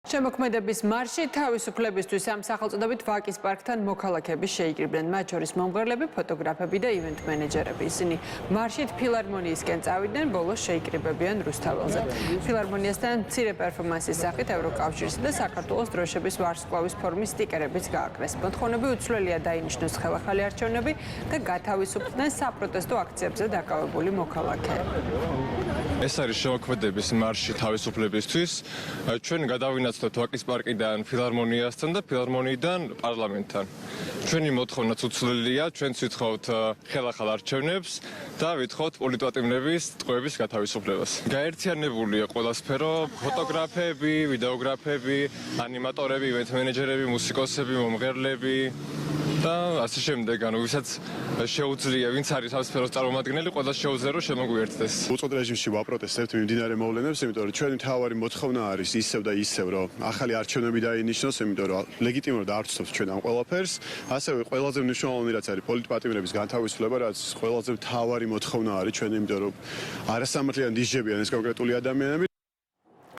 შემოქმედების მარში თავისუფლებისთვის ამ სახელწოდებით ვაკის პარკთან მოქალაქეები შეიკრიბნენ, მათ შორის მომღერლები, ფოტოგრაფები და ივენტ მენეჯერები. ისინი მარშით ფილარმონიისკენ წავიდნენ, ბოლოს შეიკრიბებიან რუსთაველზე. ფილარმონიასთან მცირე პერფორმანსის სახით ევროკავშირისა და საქართველოს დროშების ვარსკვლავის ფორმის სტიკერებიც გააკრეს. მოთხოვნები უცვლელია დაინიშნოს ხელახალი არჩევნები და გათავისუფლდნენ საპროტესტო აქციებზე დაკავებული მოქალაქეები. ეს არის შემოქმედების მარში თავისუფლებისთვის. ჩვენ გადავინაცვლოთ ვაკის პარკიდან ფილარმონიასთან და ფილარმონიიდან პარლამენტთან. ჩვენი მოთხოვნაც უცვლელია, ჩვენც ვითხოვთ ხელახალ არჩევნებს და ვითხოვთ პოლიტპატიმრების ტყვეების გათავისუფლებას. გაერთიანებულია ყველა სფერო, ფოტოგრაფები, ვიდეოგრაფები, ანიმატორები, ივენტ მენეჯერები, მუსიკოსები, მომღერლები და ასე შემდეგ, ვისაც შეუძლია, ვინც არის ამ სფეროს წარმომადგენელი, ყველას შეუძლია რომ შემოგვიერთდეს. უწოდ რეჟიმში ვაპროტესტებთ მიმდინარე მოვლენებს, იმიტომ რომ ჩვენი მთავარი მოთხოვნა არის ისევ და ისევ, რომ ახალი არჩევნები დაინიშნოს, იმიტომ რომ ლეგიტიმურად არ ვცდილობთ ჩვენ ამ ყველაფერს. ასევე ყველაზე მნიშვნელოვანი რაც არის პოლიტპატიმრების განთავისუფლება, რაც ყველაზე მთავარი მოთხოვნა არის ჩვენ, იმიტომ რომ არასამართლიან დიჟებიან ეს კონკრეტული ადამიანები,